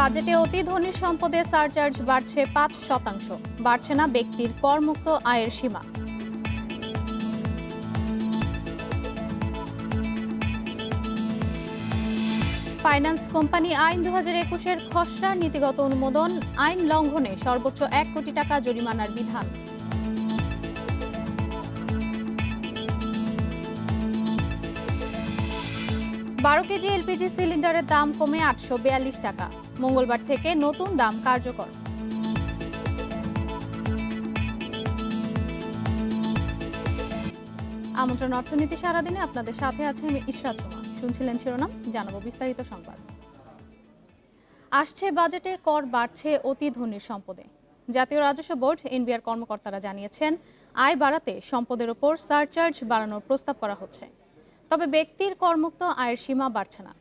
বাজেটে অতি ধনী সম্পদে সারচার্জ বাড়ছে ৫%। বাড়ছে না ব্যক্তির করমুক্ত আয়ের সীমা। ফাইন্যান্স কোম্পানি আইন ২০২১-এর খসড়ার নীতিগত অনুমোদন, আইন লঙ্ঘনে সর্বোচ্চ ১ কোটি টাকা জরিমানার বিধান। বারো কেজি এলপিজি সিলিন্ডারের দাম কমে ৮৪২ টাকা। মঙ্গলবার থেকে নতুন দাম কার্যকর। আমন্ত্রণ অর্থনীতি সারাদিনে আপনাদের সাথে আছে আমি ইশরাত রুমা। শুনছিলেন শিরোনাম, জানাবো বিস্তারিত সংবাদ। আসছে বাজেটে কর বাড়ছে অতি ধনীর সম্পদে। জাতীয় রাজস্ব বোর্ড এনবিআর কর্মকর্তারা জানিয়েছেন, আয় বাড়াতে সম্পদের ওপর সারচার্জ বাড়ানোর প্রস্তাব করা হচ্ছে। তবে ব্যক্তির করমুক্ত আয়ের সীমা বাড়ছে না।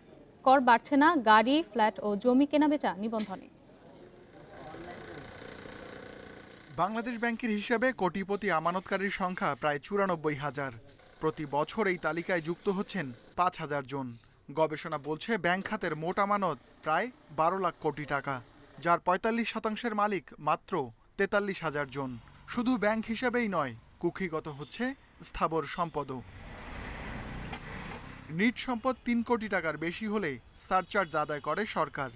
কর বাড়ছে না গাড়ি, ফ্ল্যাট ও জমি কেনাবেচা নিবন্ধনে। বাংলাদেশ ব্যাংকের হিসাবে কোটিপতি আমানতকারীর সংখ্যা প্রায় ৯৪,০০০। প্রতি বছর এই তালিকায় যুক্ত হচ্ছেন ৫,০০০ জন। গবেষণা বলছে ব্যাংক খাতের মোট আমানত প্রায় ১২ লাখ কোটি টাকা, যার ৪৫% মালিক মাত্র ৪৩,০০০ জন। শুধু ব্যাংক হিসাবেই নয়, কুক্ষিগত হচ্ছে স্থাবর সম্পদও। নিট সম্পদ ৩ কোটি টাকার বেশি হলে সারচার্জ আদায় করে সরকার।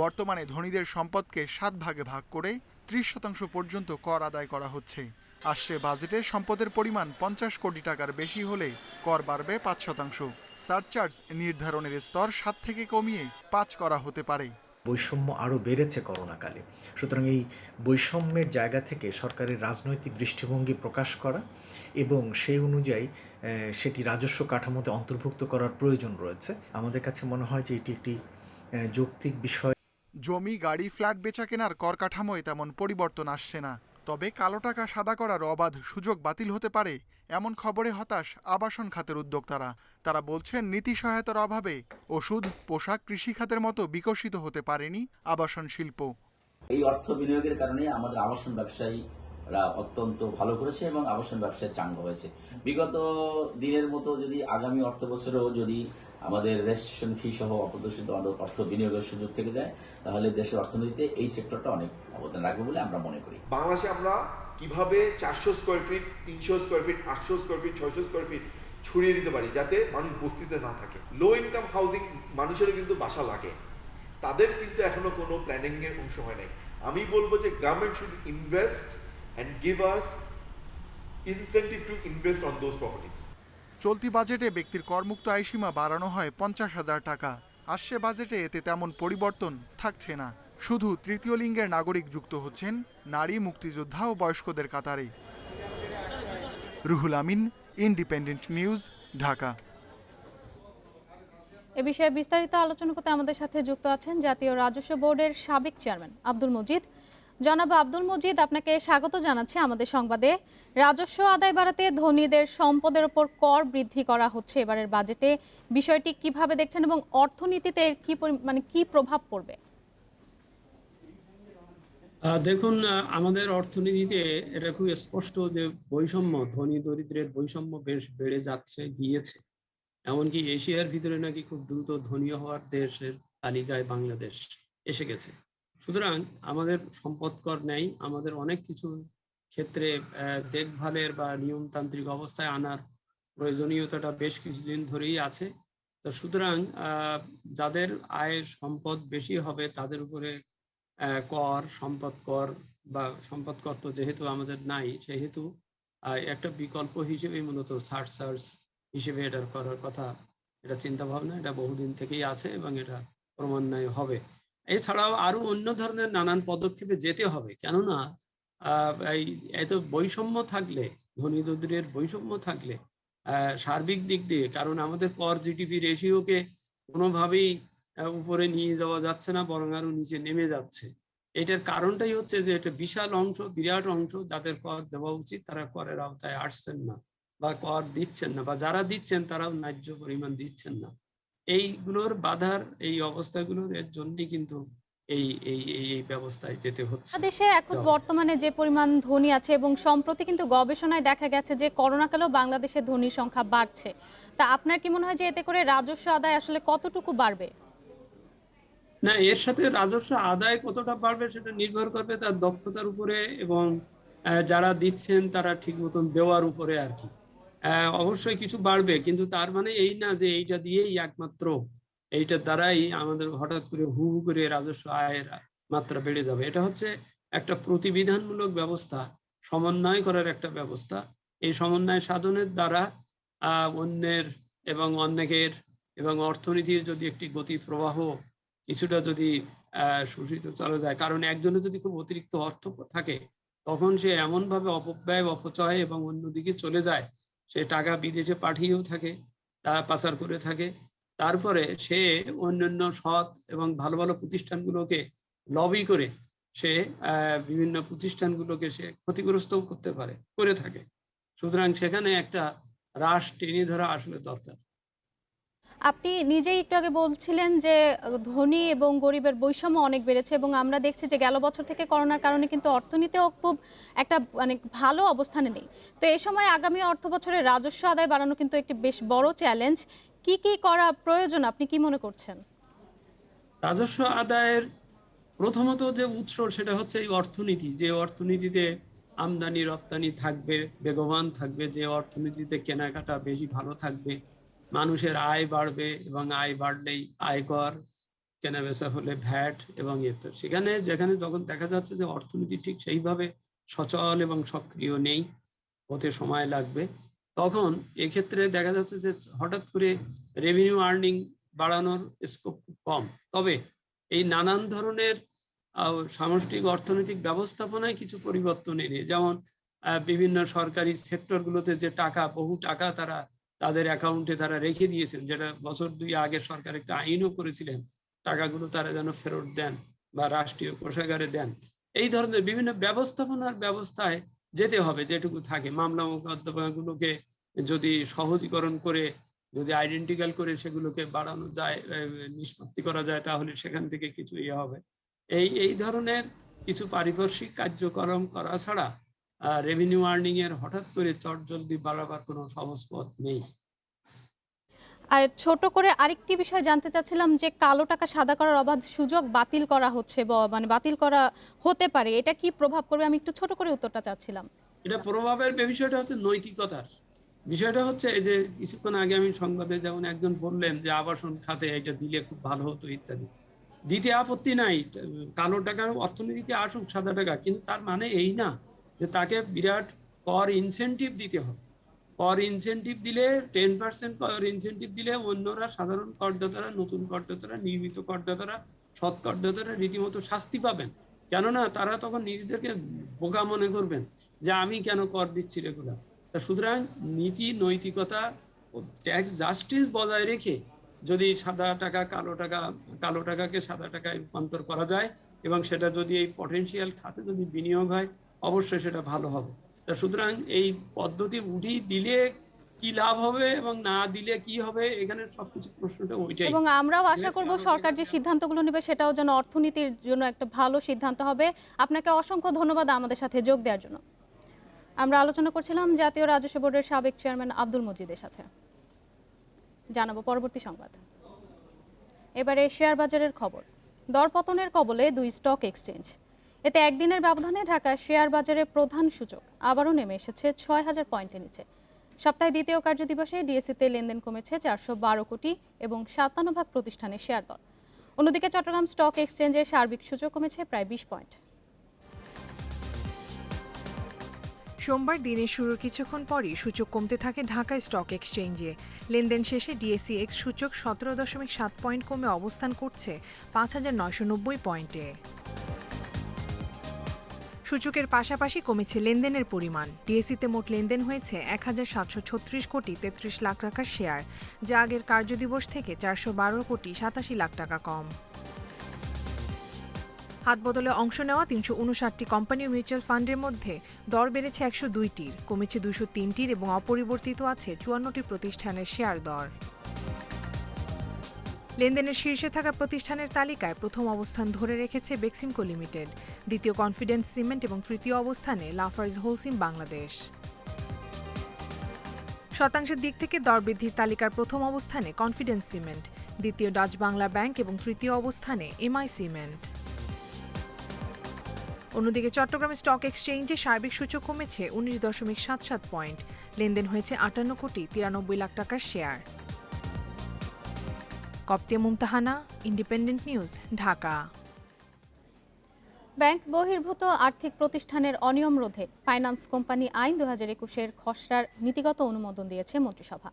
বর্তমানে ধনীদের সম্পদকে ৭ ভাগে ভাগ করে ৩০% পর্যন্ত কর আদায় করা হচ্ছে। আসছে বাজেটে সম্পদের পরিমাণ ৫০ কোটি টাকার বেশি হলে কর বাড়বে ৫%। সারচার্জ নির্ধারণের স্তর ৭ থেকে কমিয়ে ৫ করা হতে পারে। বৈষম্য আরও বেড়েছে করোনাকালে, সুতরাং এই বৈষম্যের জায়গা থেকে সরকারের রাজনৈতিক দৃষ্টিভঙ্গি প্রকাশ করা এবং সেই অনুযায়ী সেটি রাজস্ব কাঠামোতে অন্তর্ভুক্ত করার প্রয়োজন রয়েছে। আমাদের কাছে মনে হয় যে এটি একটি যৌক্তিক বিষয়। জমি, গাড়ি, ফ্ল্যাট বেচা কেনার কর কাঠামোয় তেমন পরিবর্তন আসছে না। তবে কালো টাকা সাদা করার অবাধ সুযোগ বাতিল হতে পারে, এমন খবরে হতাশ আবাসন খাতের উদ্যোক্তারা। তারা বলছেন, নীতি সহায়তার অভাবে ওষুধ, পোশাক, কৃষি খাতের মতো বিকশিত হতে পারেনি আবাসন শিল্প। এই অর্থ বিনিয়োগের কারণে আমাদের আবাসন ব্যবসায়ীরা অত্যন্ত ভালো করেছে এবং আবাসন ব্যবসায় চাঙ্গা হয়েছে। বিগত দিনের মতো যদি আগামী অর্থ বছরেও যদি আমাদের রেজিস্ট্রেশন ফি সহ অপ্রদর্শিত অর্থ বিনিয়োগের সুযোগ থেকে যায়, তাহলে দেশের অর্থনীতিতে এই সেক্টরটা অনেক অবদান রাখবে বলে আমরা মনে করি। বাংলাদেশে আমরা কিভাবে ৪০০ square feet, ৩০০ square feet, ৮০০ square feet, ৬০০ square feet ছড়িয়ে দিতে পারি, যাতে মানুষ বস্তিতে না থাকে। লো ইনকাম হাউজিং মানুষেরও কিন্তু বাসা লাগে, তাদের কিন্তু এখনো কোনো প্ল্যানিং এর অংশ হয় নাই। আমি বলবো যে government should invest and give us incentive to invest on those properties. চলতি বাজেটে ব্যক্তির করমুক্ত আয়সীমা বাড়ানো হয় ৫০,০০০ টাকা। আসছে বাজেটে এতে তেমন পরিবর্তন থাকছে না। শুধু তৃতীয় লিঙ্গের নাগরিক যুক্ত হচ্ছেন নারী, মুক্তিযোদ্ধা ও বয়স্কদের কাতারে। Ruhul Amin, independent News, Dhaka. এ বিষয়ে বিস্তারিত আলোচনা করতে আমাদের সাথে যুক্ত আছেন জাতীয় রাজস্ব বোর্ডের সাবেক চেয়ারম্যান আব্দুল মজিদ। জনাব আব্দুল মজিদ, আপনাকে স্বাগত জানাচ্ছি আমাদের সংবাদে। রাজস্ব আদায় বাড়াতে ধনীদের সম্পদের উপর কর বৃদ্ধি করা হচ্ছে এবারের বাজেটে। বিষয়টি কিভাবে দেখছেন এবং অর্থনীতিতে কি প্রভাব পড়বে? দেখুন, আমাদের অর্থনীতিতে এটা খুব স্পষ্ট যে বৈষম্য, ধনী দরিদ্রের বৈষম্য বেশ বেড়ে গিয়েছে। এমনকি এশিয়ার ভিতরে নাকি খুব দ্রুত ধনী হওয়ার দেশের তালিকায় বাংলাদেশ এসে গেছে। সুতরাং আমাদের সম্পদ কর নেই, আমাদের অনেক কিছু ক্ষেত্রে দেখভালের বা নিয়মতান্ত্রিক অবস্থায় আনার প্রয়োজনীয়তাটা বেশ কিছুদিন ধরেই আছে। তো সুতরাং যাদের আয়ের সম্পদ বেশি হবে তাদের উপরে কর, সম্পদ কর বা সম্পদ কর তো যেহেতু আমাদের নাই, সেহেতু একটা বিকল্প হিসেবে মূলত সারচার্জ হিসেবে এটা করার কথা, এটা চিন্তা ভাবনা, এটা বহুদিন থেকেই আছে এবং এটা ক্রমান্বয়ে হবে। এছাড়াও আরো অন্য ধরনের নানান পদক্ষেপে যেতে হবে, কেননা এই এত বৈষম্য থাকলে, ধনী দরিদ্রের বৈষম্য থাকলে সার্বিক দিক দিয়ে, কারণ আমাদের পর জিডিপি রেশিওকে কোনোভাবেই উপরে নিয়ে যাওয়া যাচ্ছে না, বরং আরো নিচে নেমে যাচ্ছে। এটার কারণটাই হচ্ছে যে এটা বিশাল অংশ, বিরাট অংশ যাদের কর দেওয়া উচিত তারা করের আওতায় আসছেন না বা কর দিচ্ছেন না, বা যারা দিচ্ছেন তারাও ন্যায্য পরিমাণ দিচ্ছেন না। এইগুলোর বাধার, এই অবস্থাগুলোর এর জন্যই কিন্তু এই ব্যবস্থায় যেতে হচ্ছে। দেশে এখন বর্তমানে যে পরিমাণ ধনী আছে এবং সম্প্রতি কিন্তু গবেষণায় দেখা গেছে যে করোনাকালেও বাংলাদেশের ধনীর সংখ্যা বাড়ছে। তা আপনার কি মনে হয় যে এতে করে রাজস্ব আদায় আসলে কতটুকু বাড়বে? না, এর সাথে রাজস্ব আদায় কতটা বাড়বে সেটা নির্ভর করবে তার দক্ষতার উপরে এবং যারা দিচ্ছেন তারা ঠিক মতন দেওয়ার উপরে আর কি। অবশ্যই কিছু বাড়বে, কিন্তু তার মানে এই না যে এইটা দিয়েই একমাত্র এইটার দ্বারাই আমাদের হঠাৎ করে হু হু করে রাজস্ব আয়ের মাত্রা বেড়ে যাবে। এটা হচ্ছে একটা প্রতিবিধানমূলক ব্যবস্থা, সমন্বয় করার একটা ব্যবস্থা। এই সমন্বয় সাধনের দ্বারা অন্যের এবং অনেকের এবং অর্থনীতির যদি একটি গতি প্রবাহ কিছুটা যদি শোষিত চলে যায়, কারণ একজনের যদি খুব অতিরিক্ত অর্থ থাকে তখন সে এমন ভাবে অপব্যয় অপচয় এবং অন্যদিকে চলে যায়, সে টাকা বিদেশে পাঠিয়েও থাকে, তা পাচার করে থাকে, তারপরে সে অন্যান্য সৎ এবং ভালো ভালো প্রতিষ্ঠানগুলোকে লবি করে সে বিভিন্ন প্রতিষ্ঠানগুলোকে সে ক্ষতিগ্রস্তও করতে পারে, করে থাকে। সুতরাং সেখানে একটা হ্রাস টেনে ধরা আসলে দরকার। আপনি নিজেই একটু আগে বলছিলেন যে ধনী এবং গরিবের বৈষম্য অনেক বেড়েছে এবং আমরা দেখছি যে গেল বছর থেকে করোনার কারণে কিন্তু অর্থনীতিও খুব একটা মানে ভালো অবস্থানে নেই। তো এই সময় আগামী অর্থ বছরে রাজস্ব আদায় বাড়ানো কিন্তু একটি বেশ বড় চ্যালেঞ্জ। কি কি করা প্রয়োজন আপনি কি মনে করছেন? রাজস্ব আদায়ের প্রথমত যে উৎস সেটা হচ্ছে এই অর্থনীতি, যে অর্থনীতিতে আমদানি রপ্তানি থাকবে, বেগবান থাকবে, যে অর্থনীতিতে কেনাকাটা বেশি ভালো থাকবে, মানুষের আয় বাড়বে এবং আয় বাড়লেই আয়কর, কেনা বেচা হলে ভ্যাট এবং সেখানে যেখানে যখন দেখা যাচ্ছে যে অর্থনীতি ঠিক সেইভাবে সচল এবং সক্রিয় নেই, হতে সময় লাগবে, তখন এক্ষেত্রে দেখা যাচ্ছে যে হঠাৎ করে রেভিনিউ আর্নিং বাড়ানোর স্কোপ খুব কম। তবে এই নানান ধরনের সামষ্টিক অর্থনৈতিক ব্যবস্থাপনায় কিছু পরিবর্তন এনে, যেমন বিভিন্ন সরকারি সেক্টরগুলোতে যে টাকা, বহু টাকা তারা তাদের অ্যাকাউন্টে তারা রেখে দিয়েছেন, যেটা বছর 2 আগে সরকার একটা আইনও করেছিলেন, টাকাগুলো তারা যেন ফেরত দেন বা রাষ্ট্রীয় কোষাগারে দেন। এই ধরনের বিভিন্ন ব্যবস্থাপনার ব্যবস্থায় যেতে হবে, যেটুকু থাকে মামলা মোকদ্দমাগুলোকে যদি সহজীকরণ করে, যদি আইডেন্টিক্যাল করে সেগুলোকে বাড়ানো যায়, নিষ্পত্তি করা যায়, তাহলে সেখান থেকে কিছু হবে। এই ধরনের কিছু পারিপার্শ্বিক কার্যক্রম করা ছাড়া রেভিনিউ আর্নিং এর হঠাৎ করে চটজলদি বাড়াবার কোনো সহজ পথ নেই। আর ছোট করে আরেকটি বিষয় জানতে চাচ্ছিলাম যে কালো টাকা সাদা করার অবাধ সুযোগ বাতিল করা হচ্ছে মানে বাতিল করা হতে পারে, এটা কি প্রভাব করবে? আমি একটু ছোট করে উত্তরটা চাচ্ছিলাম। এটা প্রভাবের বিষয়টা হচ্ছে নৈতিকতার বিষয়টা হচ্ছে এই যে কিছুক্ষণ আগে আমি সংবাদে যেমন একজন বললেন যে আবাসন খাতে এটা দিলে খুব ভালো হতো ইত্যাদি। দিতে আপত্তি নাই, কালো টাকার অর্থনীতিতে আসুক সাদা টাকা, কিন্তু তার মানে এই না যে তাকে বিরাট কর ইনসেনটিভ দিতে হবে। কর ইনসেনটিভ দিলে 10% কর ইনসেনটিভ দিলে অন্যরা, সাধারণ করদাতারা, নতুন করদাতারা, নিয়মিত করদাতারা, সৎ করদাতারা রীতিমতো শাস্তি পাবেন। কেননা তারা তখন নিজেদেরকে বোকা মনে করবেন যে আমি কেন কর দিচ্ছি রেগুলার। সুতরাং নীতি নৈতিকতা ও ট্যাক্স জাস্টিস বজায় রেখে যদি সাদা টাকা কালো টাকাকে সাদা টাকায় রূপান্তর করা যায় এবং সেটা যদি এই পটেনশিয়াল খাতে যদি বিনিয়োগ হয়, অবশ্যই সেটা ভালো হবে। সুতরাং এই পদ্ধতি উঠিয়ে দিলে কি লাভ হবে এবং না দিলে কি হবে, এখানে সবকিছু প্রশ্নটা ওইটাই। এবং আমরাও আশা করব সরকার যে সিদ্ধান্তগুলো নেবে সেটাও যেন অর্থনীতির জন্য একটা ভালো সিদ্ধান্ত হবে। আপনাকে অসংখ্য ধন্যবাদ আমাদের সাথে যোগ দেওয়ার জন্য। আমরা আলোচনা করছিলাম জাতীয় রাজস্ব বোর্ডের সাবেক চেয়ারম্যান আব্দুল মজিদের সাথে। জানাবো পরবর্তী সংবাদ। এবারে শেয়ার বাজারের খবর। দরপতনের কবলে 2 স্টক এক্সচেঞ্জ। এতে একদিনের ব্যবধানে ঢাকা শেয়ার বাজারের প্রধান সূচক আবারও নেমে এসেছে 6000 পয়েন্টের নিচে। সপ্তাহে দ্বিতীয় কার্যদিবসে ডিএসইতে লেনদেন কমেছে 412 কোটি এবং 57% প্রতিষ্ঠানের শেয়ার দর। অন্যদিকে চট্টগ্রাম স্টক এক্সচেঞ্জের সার্বিক সূচক কমেছে প্রায় 20 পয়েন্ট। সোমবার দিনের শুরুর কিছুক্ষণ পরই সূচক কমতে থাকে ঢাকা স্টক এক্সচেঞ্জে। লেনদেন শেষে ডিএসইএক্স সূচক 17.7 পয়েন্ট কমে অবস্থান করছে 5990 পয়েন্টে। সূচকের পাশাপাশি কমেছে লেনদেনের পরিমাণ। ডিএসইতে মোট লেনদেন হয়েছে 1736 কোটি 33 লাখ টাকার শেয়ার, যা আগের কার্যদিবস থেকে 412 কোটি 87 লাখ টাকা কম। হাতবদলে অংশ নেওয়া 359টি কোম্পানি ও মিউচুয়াল ফান্ডের মধ্যে দর বেড়েছে 102টির, কমেছে 203টির এবং অপরিবর্তিত আছে 54টি প্রতিষ্ঠানের শেয়ার দর। লেনদেনের শীর্ষে থাকা প্রতিষ্ঠানের তালিকায় প্রথম অবস্থান ধরে রেখেছে বেক্সিমকো লিমিটেড, দ্বিতীয় কনফিডেন্স সিমেন্ট এবং তৃতীয় অবস্থানে লাফার্জ হোলসিম বাংলাদেশ। শতাংশের দিক থেকে দর বৃদ্ধির তালিকার প্রথম অবস্থানে কনফিডেন্স সিমেন্ট, দ্বিতীয় ডাচ বাংলা ব্যাংক এবং তৃতীয় অবস্থানে এমআই সিমেন্ট। অন্যদিকে চট্টগ্রাম স্টক এক্সচেঞ্জে সার্বিক সূচক কমেছে 19.77 পয়েন্ট, লেনদেন হয়েছে 58,93 লাখ টাকার share. Koptia Mumtahana, Independent News, Dhaka. Bank বহির্ভূত আর্থিক প্রতিষ্ঠানের অনিয়ম রোধে ফাইন্যান্স কোম্পানি আইন 2021-এর খসড়ার নীতিগত অনুমোদন দিয়েছে মন্ত্রিসভা।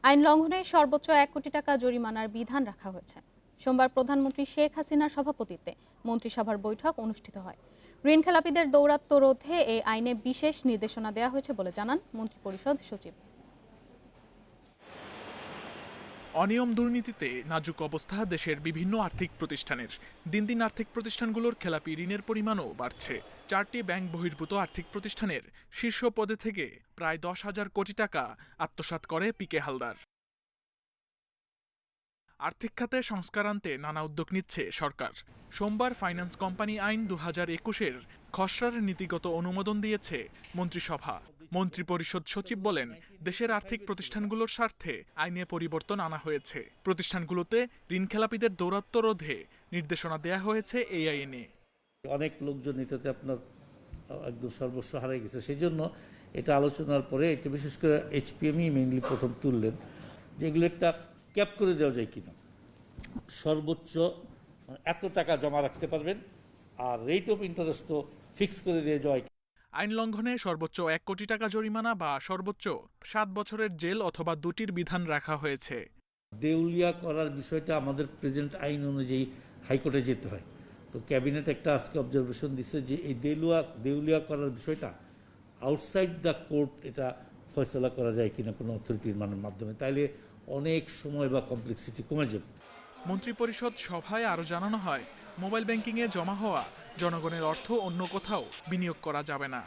আইন লঙ্ঘনে সর্বোচ্চ 1 কোটি টাকা জরিমানার বিধান রাখা হয়েছে। সোমবার প্রধানমন্ত্রী শেখ হাসিনার সভাপতিত্বে মন্ত্রিসভার বৈঠক অনুষ্ঠিত হয়। ঋণখেলাপিদের দৌরাত্ম্য রোধে এই আইনে বিশেষ নির্দেশনা দেওয়া হয়েছে বলে জানান মন্ত্রিপরিষদ সচিব। অনিয়ম দুর্নীতিতে নাজুক অবস্থা দেশের বিভিন্ন আর্থিক প্রতিষ্ঠানের। দিন দিন আর্থিক প্রতিষ্ঠানগুলোর খেলাপি ঋণের পরিমাণও বাড়ছে। 4টি ব্যাংক বহির্ভূত আর্থিক প্রতিষ্ঠানের শীর্ষ পদে থেকে প্রায় 10,000 কোটি টাকা আত্মসাৎ করে পিকে হালদার। আর্থিক খাতে সংস্কার আনতে নানা উদ্যোগ নিচ্ছে সরকার। সোমবার ফাইন্যান্স কোম্পানি আইন 2021-এর খসড়ার নীতিগত অনুমোদন দিয়েছে মন্ত্রিসভা। মন্ত্রিপরিষদ সচিব বলেন, দেশের আর্থিক প্রতিষ্ঠানগুলোর স্বার্থে আইনে পরিবর্তন আনা হয়েছে। প্রতিষ্ঠানগুলোতে ঋণখেলাপিদের দৌরাত্ম্য রোধে নির্দেশনা দেয়া হয়েছে এই আইনে। অনেক লোকজন এটাতে আপনার একদম সর্বস্ব হারিয়ে গেছে, সেই জন্য এটা আলোচনার পরে এটা বিশেষ করে এইচপিএমই মেইনলি প্রথম তুললেন, যেগুলো একটা ক্যাপ করে দেওয়া যায় কিনা, সর্বোচ্চ এত টাকা জমা রাখতে পারবেন, আর রেট অফ ইন্টারেস্টও ফিক্স করে দিয়ে যায়। আইন লঙ্ঘনে সর্বোচ্চ 1 কোটি টাকা জরিমানা বা সর্বোচ্চ 7 বছরের জেল অথবা দুটির বিধান রাখা হয়েছে। দেউলিয়া করার বিষয়টা আমাদের প্রেজেন্ট আইন অনুযায়ী হাইকোর্টে যেতে হয়। তো ক্যাবিনেট একটা আজকে অবজারভেশন দিচ্ছে যে এই দেউলিয়া করার বিষয়টা আউটসাইড দ্য কোর্ট এটা ফয়সলা করা যায় কিনা কোনো অথরিটির মাধ্যমে, তাইলে অনেক সময় বা কমপ্লেক্সিটি কমে যাবে। মন্ত্রিপরিষদ সভায় আরও জানানো হয়, মোবাইল ব্যাংকিংয়ে জমা হওয়া জনগণের অর্থ অন্য কোথাও বিনিয়োগ করা যাবে না।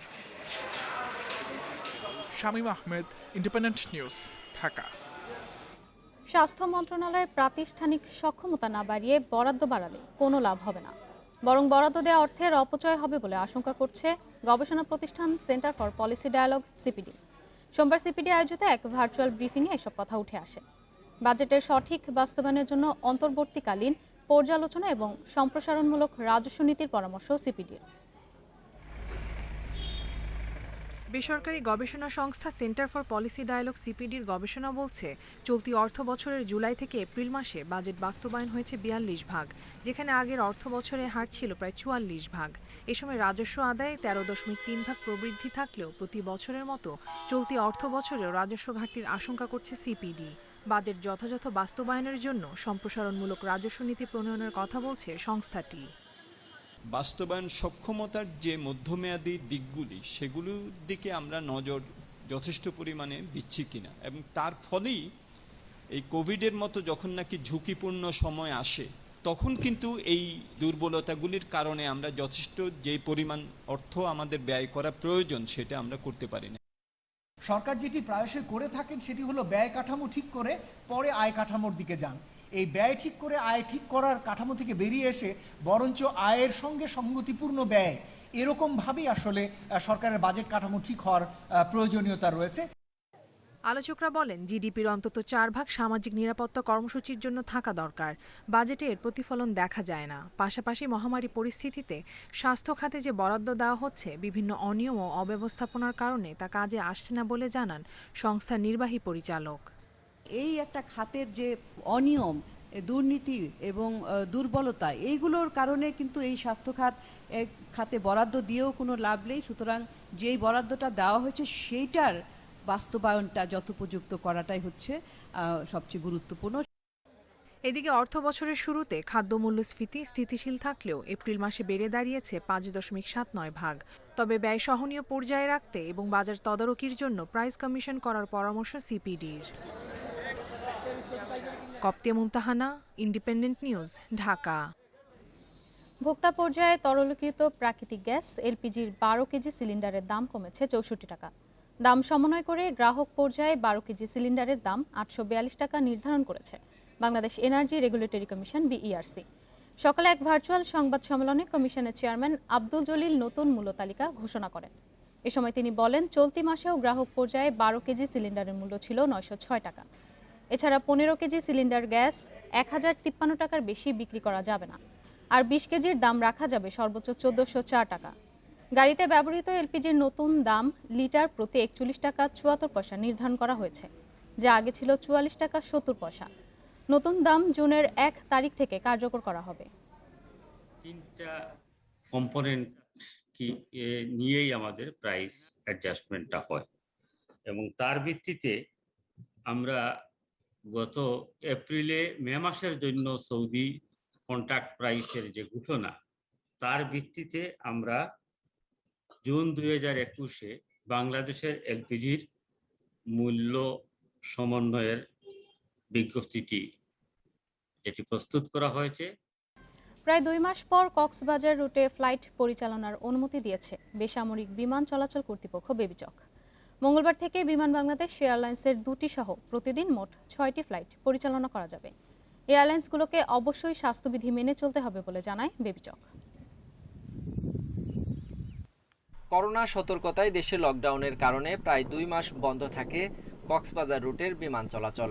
Shamim Ahmed, independent News, Dhaka. স্বাস্থ্য মন্ত্রণালয়ের প্রাতিষ্ঠানিক সক্ষমতা না বাড়িয়ে বরাদ্দ বাড়ালে কোনো লাভ হবে না, বরং বরাদ্দ দেওয়া অর্থের অপচয় হবে বলে আশঙ্কা করছে গবেষণা প্রতিষ্ঠান centre for policy dialogue CPD. সোমবার সিপিডি আয়োজিত এক ভার্চুয়াল ব্রিফিংয়ে এসব কথা উঠে আসে। বাজেটের সঠিক বাস্তবায়নের জন্য অন্তর্বর্তীকালীন পর্যালোচনা এবং সম্প্রসারণমূলক রাজস্ব নীতির পরামর্শ সিপিডির। বেসরকারি গবেষণা সংস্থা সেন্টার ফর পলিসি ডায়ালগ সিপিডির গবেষণা বলছে, চলতি অর্থ বছরের জুলাই থেকে এপ্রিল মাসে বাজেট বাস্তবায়ন হয়েছে 42 ভাগ, যেখানে আগের অর্থ বছরে হার ছিল প্রায় 44 ভাগ। এ সময় রাজস্ব আদায়ে 13.3 ভাগ প্রবৃদ্ধি থাকলেও প্রতি বছরের মতো চলতি অর্থ বছরেও রাজস্ব ঘাটতির আশঙ্কা করছে সিপিডি। বাজেট যথাযথ বাস্তবায়নের জন্য সম্প্রসারণমূলক রাজস্ব নীতি প্রণয়নের কথা বলছে সংস্থাটি। বাস্তবায়ন সক্ষমতার যে মধ্যমেয়াদী দিকগুলি, সেগুলোর দিকে আমরা নজর যথেষ্ট পরিমাণে দিচ্ছি কিনা, এবং তার ফলেই এই কোভিডের মতো যখন নাকি ঝুঁকিপূর্ণ সময় আসে, তখন কিন্তু এই দুর্বলতাগুলির কারণে আমরা যথেষ্ট যে পরিমাণ অর্থ আমাদের ব্যয় করা প্রয়োজন সেটা আমরা করতে পারি না। সরকার যেটি প্রায়শই করে থাকেন সেটি হলো ব্যয় কাঠামো ঠিক করে পরে আয় কাঠামোর দিকে যান। এই ব্যয় ঠিক করে আয় ঠিক করার কাঠামো থেকে বেরিয়ে এসে বরঞ্চ আয়ের সঙ্গে সঙ্গতিপূর্ণ ব্যয়, এরকমভাবেই আসলে সরকারের বাজেট কাঠামো ঠিক হওয়ার প্রয়োজনীয়তা রয়েছে। আলোচকরা বলেন, জিডিপির অন্তত 4 ভাগ সামাজিক নিরাপত্তা কর্মসূচির জন্য থাকা দরকার। বাজেটে এর প্রতিফলন দেখা যায় না। পাশাপাশি মহামারী পরিস্থিতিতে স্বাস্থ্য খাতে যে বরাদ্দ দেওয়া হচ্ছে, বিভিন্ন অনিয়ম ও অব্যবস্থাপনার কারণে তা কাজে আসছে না বলে জানান সংস্থার নির্বাহী পরিচালক। এই একটা খাতের যে অনিয়ম, দুর্নীতি এবং দুর্বলতা, এইগুলোর কারণে কিন্তু এই স্বাস্থ্য খাতে বরাদ্দ দিয়েও কোনো লাভ নেই। সুতরাং যেই বরাদ্দটা দেওয়া হয়েছে সেইটার বাস্তবায়নটা যথোপযুক্ত করাটাই হচ্ছে সবচেয়ে গুরুত্বপূর্ণ। এদিকে অর্থ বছরের শুরুতে খাদ্য মূল্যস্ফীতি স্থিতিশীল থাকলেও এপ্রিল মাসে বেড়ে দাঁড়িয়েছে 5.79 ভাগ। তবে ব্যয় সহনীয় পর্যায়ে রাখতে এবং বাজার তদারকির জন্য প্রাইস কমিশন করার পরামর্শ সিপিডির। কপ্তিয়া মুমতাহানা, ইন্ডিপেন্ডেন্ট নিউজ, ঢাকা। ভোক্তা পর্যায়ে তরলীকৃত প্রাকৃতিক গ্যাস এলপিজির 12 কেজি সিলিন্ডারের দাম কমেছে 64 টাকা। দাম সমন্বয় করে গ্রাহক পর্যায়ে 12 কেজি সিলিন্ডারের দাম 842 টাকা নির্ধারণ করেছে Bangladesh energy regulatory commission BERC. সকালে এক ভার্চুয়াল সংবাদ সম্মেলনে কমিশনের চেয়ারম্যান আব্দুল জলিল নতুন মূল্য তালিকা ঘোষণা করেন। এ সময় তিনি বলেন, চলতি মাসেও গ্রাহক পর্যায়ে 12 কেজি সিলিন্ডারের মূল্য ছিল 906 টাকা। এছাড়া 15 কেজি সিলিন্ডার গ্যাস 1053 টাকার বেশি বিক্রি করা যাবে না, আর 20 কেজির দাম রাখা যাবে সর্বোচ্চ 1404 টাকা। গাড়িতে ব্যবহৃত এলপিজির নতুন দাম লিটার প্রতি 41 টাকা 74 পয়সা নির্ধারণ করা হয়েছে, যা আগে ছিল 44 টাকা 70 পয়সা। নতুন দাম জুনের 1 তারিখ থেকে কার্যকর করা হবে। তিনটা কম্পোনেন্ট নিয়েই আমাদের প্রাইস অ্যাডজাস্টমেন্টটা হয় এবং তার ভিত্তিতে আমরা গত এপ্রিলে মে মাসের জন্য সৌদি কন্ট্রাক্ট প্রাইসের যে ঘোষণা, তার ভিত্তিতে আমরা জুন 2021-এ বাংলাদেশের এলপিজির মূল্য সমন্বয়ের বিজ্ঞপ্তিটি যেটি প্রস্তুত করা হয়েছে। প্রায় 2 মাস পর কক্সবাজার রুটে ফ্লাইট পরিচালনার অনুমতি দিয়েছে বেসামরিক বিমান চলাচল কর্তৃপক্ষ বেবিচক। মঙ্গলবার থেকে বিমান বাংলাদেশ এয়ারলাইন্সের 2টি সহ প্রতিদিন মোট 6টি ফ্লাইট পরিচালনা করা যাবে। এয়ারলাইন্সগুলোকে অবশ্যই স্বাস্থ্যবিধি মেনে চলতে হবে বলে জানায় বেবিচক। করোনা সতর্কতায় দেশে লকডাউনের কারণে প্রায় 2 মাস বন্ধ থাকে কক্সবাজার রুটের বিমান চলাচল।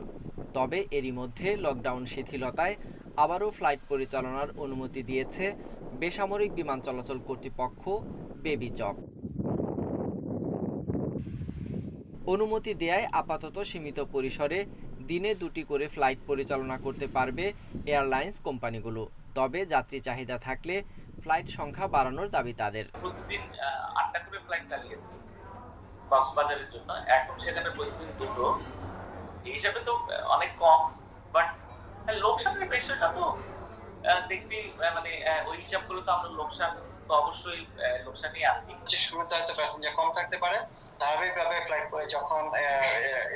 তবে এরই মধ্যে লকডাউন শিথিলতায় আবারও ফ্লাইট পরিচালনার অনুমতি দিয়েছে বেসামরিক বিমান চলাচল কর্তৃপক্ষ বেবিচক। অনুমতি দেয়ায় আপাতত সীমিত পরিসরে দিনে 2টি করে ফ্লাইট পরিচালনা করতে পারবে এয়ারলাইন্স কোম্পানিগুলো। তবে যাত্রী চাহিদা থাকলে ফ্লাইট সংখ্যা বাড়ানোর দাবি তাদের। প্রতিদিন 8টা করে ফ্লাইট চালিয়েছি কক্সবাজারের জন্য, এখন সেখানে প্রতিদিন 2টো। এই হিসাবে তো অনেক কম, বাট লোকসানের বিষয়টা তো দেখবি, মানে ওই হিসাবগুলো তো আমরা লোকসান তো অবশ্যই লোকসানই আছি। শুরুতে হয়তো প্যাসেঞ্জার কম থাকতে পারে, ধারাবাহিকভাবে ফ্লাইট করে যখন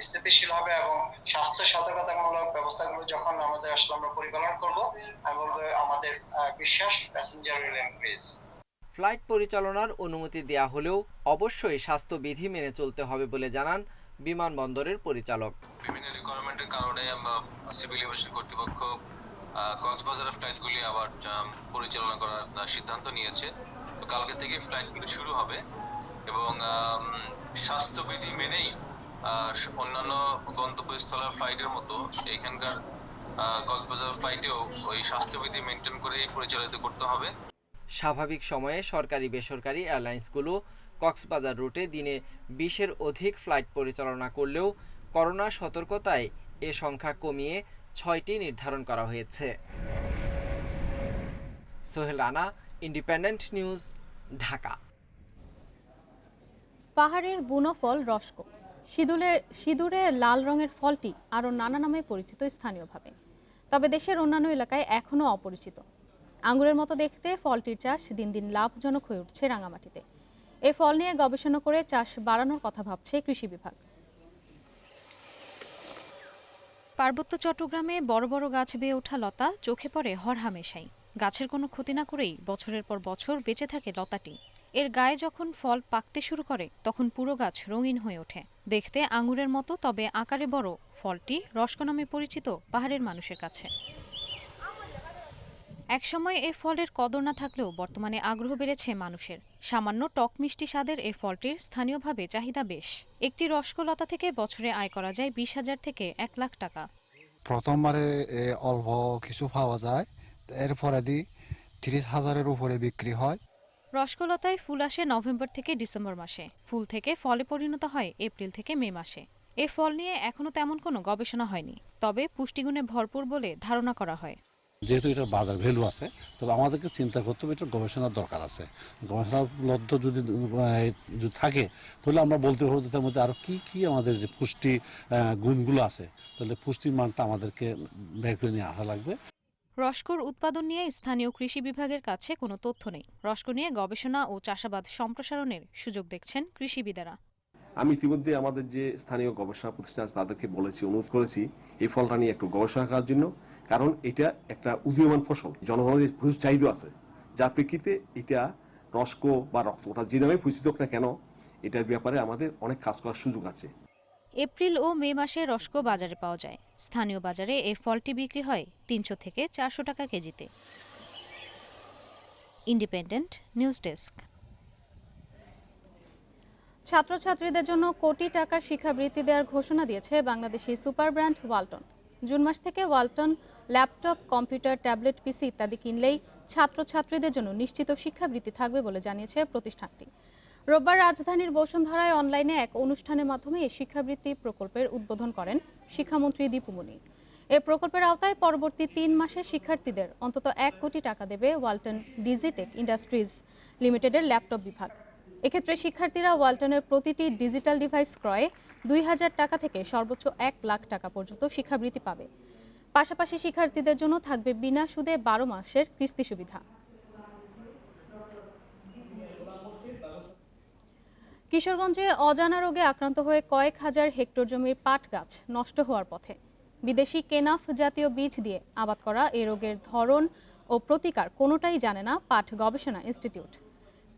স্থিতিশীল হবে এবং স্বাস্থ্য সতর্কতামূলক ব্যবস্থাগুলো যখন আমাদের আসলে আমরা পরিপালন করব, আমি বলবো আমাদের বিশ্বাস প্যাসেঞ্জার উইল ইনক্রিজ। ফ্লাইট পরিচালনার অনুমতি দেয়া হলেও অবশ্যই স্বাস্থ্যবিধি মেনে চলতে হবে বলে জানান বিমানবন্দরের পরিচালক। বিভিন্ন রিকোয়ারমেন্টের কারণে সিভিল এভিয়েশন কর্তৃপক্ষ কক্সবাজারের ফ্লাইটগুলি আবার পরিচালনা করার সিদ্ধান্ত নিয়েছে। তো কালকে থেকে ফ্লাইটগুলি শুরু হবে এবং স্বাস্থ্যবিধি মেনেই অন্যান্য গন্তব্যস্থলের ফ্লাইটের মতো এখানকার কক্সবাজার ফ্লাইটেও ওই স্বাস্থ্যবিধি মেনটেন করেই পরিচালিত করতে হবে। স্বাভাবিক সময়ে সরকারি বেসরকারি এয়ারলাইন্সগুলো কক্সবাজার রুটে দিনে 20-এর অধিক ফ্লাইট পরিচালনা করলেও করোনা সতর্কতায় এ সংখ্যা কমিয়ে 6টি নির্ধারণ করা হয়েছে। Sohel Rana, independent News, Dhaka. পাহাড়ের বুনো ফল রসকো, সিঁদুরে লাল রঙের ফলটি আরও নানা নামে পরিচিত স্থানীয়ভাবে, তবে দেশের অন্যান্য এলাকায় এখনও অপরিচিত। আঙ্গুরের মতো দেখতে ফলটির চাষ দিন দিন লাভজনক হয়ে উঠছে রাঙামাটিতে। এই ফল নিয়ে গবেষণা করে চাষ বাড়ানোর কথা ভাবছে কৃষি বিভাগ। পার্বত্য চট্টগ্রামে বড় বড় গাছ বেয়ে ওঠা লতা চোখে পড়ে হরহামেশাই। গাছের কোনো ক্ষতি না করেই বছরের পর বছর বেঁচে থাকে লতাটি। এর গায়ে যখন ফল পাকতে শুরু করে তখন পুরো গাছ রঙিন হয়ে ওঠে। দেখতে আঙুরের মতো, তবে আকারে বড় ফলটি রসকো নামে পরিচিত পাহাড়ের মানুষের কাছে। একসময় এই ফলের কদর না থাকলেও বর্তমানে আগ্রহ বেড়েছে মানুষের। সামান্য টক মিষ্টি স্বাদের এই ফলটির স্থানীয়ভাবে চাহিদা বেশ। একটি রসকো লতা থেকে বছরে আয় করা যায় 20,000 থেকে 1 লাখ টাকা। প্রথমবারে অল্প কিছু পাওয়া যায়, এরপরে 30,000-এর উপরে বিক্রি হয়। রসকলতায় ফুল আসে নভেম্বর থেকে ডিসেম্বর মাসে, ফুল থেকে ফলে পরিণত হয় এপ্রিল থেকে মে মাসে। এ ফল নিয়ে এখনো তেমন কোনো গবেষণা হয়নি, তবে পুষ্টিগুণে ভরপুর বলে ধারণা করা হয়। যেহেতু এটার বাজার ভ্যালু আছে, তবে আমাদেরকে চিন্তা করতে হবে, এটার গবেষণার দরকার আছে। গবেষণালব্ধ যদি থাকে তাহলে আমরা বলতে পারবো তার মধ্যে আরও কি আমাদের যে পুষ্টি গুণগুলো আছে, তাহলে পুষ্টির মানটা আমাদেরকে বের করে নিয়ে আসা লাগবে। রসকোর উৎপাদন নিয়ে স্থানীয় কৃষি বিভাগের কাছে কোনো তথ্য নেই। রসকো নিয়ে গবেষণা ও চাষাবাদ সম্প্রসারণের সুযোগ দেখছেন কৃষিবিদেরা। আমি ইতিমধ্যে আমাদের যে স্থানীয় গবেষণা প্রতিষ্ঠান তাদেরকে বলেছি, অনুরোধ করেছি এই ফলটা নিয়ে একটু গবেষণা করার জন্য, কারণ এটা একটা উদীয়মান ফসল, জনগণের প্রচুর চাহিদা আছে, যার প্রেক্ষিতে এটা রসকো বা রক্ত ওটা যে নামে পরিচিত হোক না কেন, এটার ব্যাপারে আমাদের অনেক কাজ করার সুযোগ আছে। এপ্রিল ও মে মাসে রসকো বাজারে পাওয়া যায়। স্থানীয় বাজারে এই ফলটি বিক্রি হয় 300 থেকে 400 টাকা কেজিতে। Independent News desk. ছাত্রছাত্রীদের জন্য কোটি টাকার শিক্ষাবৃত্তি দেওয়ার ঘোষণা দিয়েছে Bangladeshi super brand Walton. June মাস থেকে Walton laptop, computer, tablet, PC ইত্যাদি কিনলেই ছাত্রছাত্রীদের জন্য নিশ্চিত শিক্ষাবৃত্তি থাকবে বলে জানিয়েছে প্রতিষ্ঠানটি। রোববার রাজধানীর বসুন্ধরায় অনলাইনে এক অনুষ্ঠানের মাধ্যমে এই শিক্ষাবৃত্তি প্রকল্পের উদ্বোধন করেন শিক্ষামন্ত্রী দীপু মনি। এ প্রকল্পের আওতায় পরবর্তী 3 মাসে শিক্ষার্থীদের অন্তত 1 কোটি টাকা দেবে ওয়ালটন ডিজিটেক ইন্ডাস্ট্রিজ লিমিটেডের ল্যাপটপ বিভাগ। এক্ষেত্রে শিক্ষার্থীরা ওয়ালটনের প্রতিটি ডিজিটাল ডিভাইস ক্রয়ে 2,000 টাকা থেকে সর্বোচ্চ 1 লাখ টাকা পর্যন্ত শিক্ষাবৃত্তি পাবে। পাশাপাশি শিক্ষার্থীদের জন্য থাকবে বিনা সুদে 12 মাসের কিস্তি সুবিধা। কিশোরগঞ্জে অজানা রোগে আক্রান্ত হয়ে কয়েক হাজার হেক্টর জমির পাট গাছ নষ্ট হওয়ার পথে। বিদেশি কেনাফ জাতীয় বীজ দিয়ে আবাদ করা এই রোগের ধরন ও প্রতিকার কোনোটাই জানে না পাট গবেষণা ইনস্টিটিউট।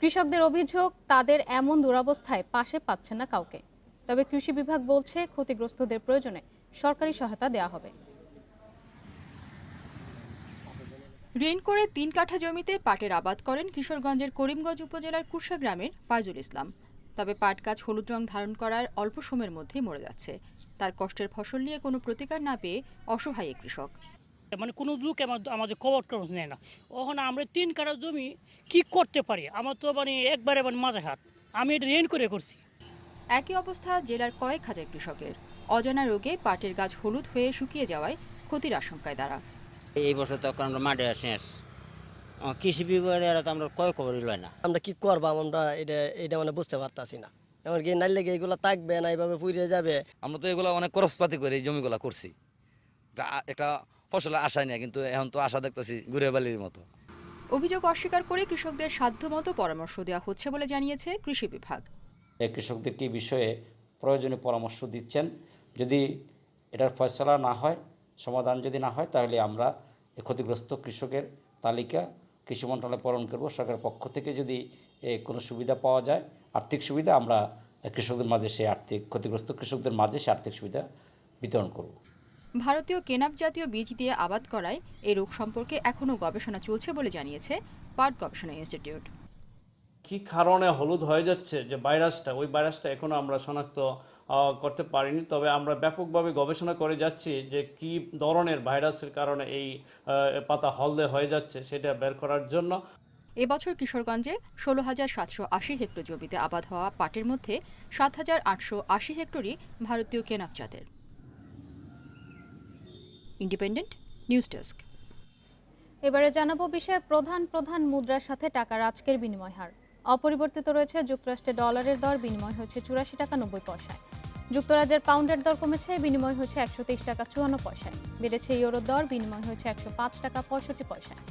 কৃষকদের অভিযোগ, তাদের এমন দুরবস্থায় পাশে পাচ্ছে না কাউকে। তবে কৃষি বিভাগ বলছে ক্ষতিগ্রস্তদের প্রয়োজনে সরকারি সহায়তা দেওয়া হবে। ঋণ করে 3 কাঠা জমিতে পাটের আবাদ করেন কিশোরগঞ্জের করিমগঞ্জ উপজেলার কুরসা গ্রামের ফাইজুল ইসলাম। তবে পাট গাছ হলুদ রং ধারণ করার অল্প সময়ের মধ্যেই মরে যাচ্ছে। তার কষ্টের ফসল নিয়ে কোনো প্রতিকার না পেয়ে অসহায় এই কৃষক। মানে কোনো লোক আমাদের খবর টবর নেয় না। ওখানে আমরা 3 কাঠা জমি কি করতে পারি? আমার তো একবারে মাথায় হাত। আমি এটা ঋণ করে করছি। একই অবস্থা জেলার কয়েক হাজার কৃষকের। অজানা রোগে পাটের গাছ হলুদ হয়ে শুকিয়ে যাওয়ায় ক্ষতির আশঙ্কায় তারা। এই বছর তো আমরা মাঠে শেষ, কৃষি বিভাগের তো আমরা কয় খবরই লয় না। আমরা কি করবাম আমরা এটা বুঝতে পারতাছি না। এমনকি নাইলে এগুলো থাকবে না, এইভাবে পুড়ে যাবে। আমরা তো এগুলো অনেক খরচপাতি করে এই জমিগুলো করছি, একটা ফসলের আশা নেই, কিন্তু এখন তো আশা দেখতেছি ঘুরে বালির মতো। অভিযোগ অস্বীকার করে কৃষকদের সাধ্যমতো পরামর্শ দেওয়া হচ্ছে বলে জানিয়েছে কৃষি বিভাগ। কৃষকদেরকে বিষয়ে প্রয়োজনীয় পরামর্শ দিচ্ছেন। যদি এটার ফয়সলা না হয়, সমাধান যদি না হয়, তাহলে আমরা ক্ষতিগ্রস্ত কৃষকের তালিকা কৃষি মন্ত্রণালয়ে প্রেরণ করব। সরকারের পক্ষ থেকে যদি কোনো সুবিধা পাওয়া যায়, আর্থিক সুবিধা, আমরা কৃষকদের মাঝে ক্ষতিগ্রস্ত কৃষকদের মাঝে সে আর্থিক সুবিধা বিতরণ করব। ভারতীয় কেনাফ জাতীয় বীজ দিয়ে আবাদ করায় এই রোগ সম্পর্কে এখনও গবেষণা চলছে বলে জানিয়েছে পাট গবেষণা ইনস্টিটিউট। কি কারণে হলুদ হয়ে যাচ্ছে যে ভাইরাসটা, ওই ভাইরাসটা এখনো আমরা শনাক্ত করতে পারিনি। তবে আমরা ব্যাপকভাবে গবেষণা করে যাচ্ছি যে কি ধরনের ভাইরাসের কারণে এই পাতা হলদে হয়ে যাচ্ছে সেটা বের করার জন্য। এবছর কিশোরগঞ্জে 16,780 হেক্টর জমিতে আবাদ হওয়া পাটের মধ্যে 7,880 হেক্টরই ভারতীয় কেনাফ জাতের। Independent News desk. এবারে জানাবো বিশ্বের প্রধান মুদ্রার সাথে টাকার আজকের বিনিময় হার। অপরিবর্তিত রয়েছে যুক্তরাষ্ট্রের ডলারের দর, বিনিময় হচ্ছে 84 টাকা 90 পয়সায়। যুক্তরাজ্যের পাউন্ডের দর কমেছে, বিনিময় হচ্ছে 123 টাকা 54 পয়সায়। বেড়েছে ইউরোর দর, বিনিময় হচ্ছে 105 টাকা 65 পয়সায়।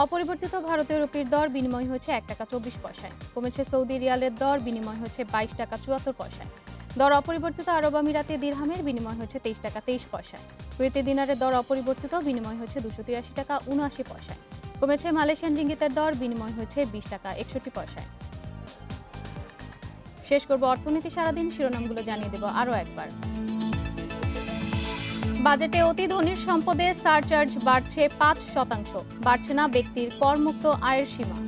অপরিবর্তিত ভারতীয় রুপির দর, বিনিময় হচ্ছে 1 টাকা 24 পয়সায়। কমেছে সৌদি রিয়ালের দর, বিনিময় হচ্ছে 22 টাকা 74 পয়সায়। দর অপরিবর্তিত আরব আমিরাতে দিরহামের, বিনিময় হচ্ছে 23 টাকা 23 পয়সায়। কুয়েতে দিনারের দর অপরিবর্তিত, বিনিময় হচ্ছে 283 টাকা 79 পয়সায়। কমেছে মালয়েশিয়ান রিঙ্গিতের দর, বিনিময় হচ্ছে 20 টাকা 61 পয়সায়। শেষ করব অর্থনীতি সারাদিন, শিরোনামগুলো জানিয়ে দেব আরও একবার। বাজেটে অতি ধনীর সম্পদে সারচার্জ বাড়ছে 5%, বাড়ছে না ব্যক্তির করমুক্ত আয়ের সীমা।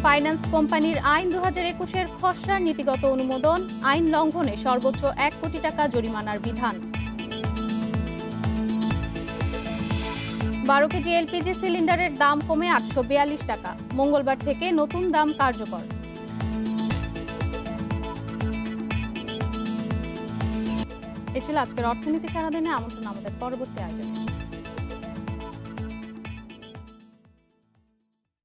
ফাইন্যান্স কোম্পানির আইন 2021-এর খসড়ার নীতিগত অনুমোদন, আইন লঙ্ঘনে সর্বোচ্চ 1 কোটি টাকা জরিমানার বিধান। 12 কেজি এলপিজি সিলিন্ডারের দাম কমে 842 টাকা, মঙ্গলবার থেকে নতুন দাম কার্যকর। এ ছিল আজকের অর্থনীতি সারাদিনে। আমন্ত্রণ আমাদের পরবর্তী আয়োজনে।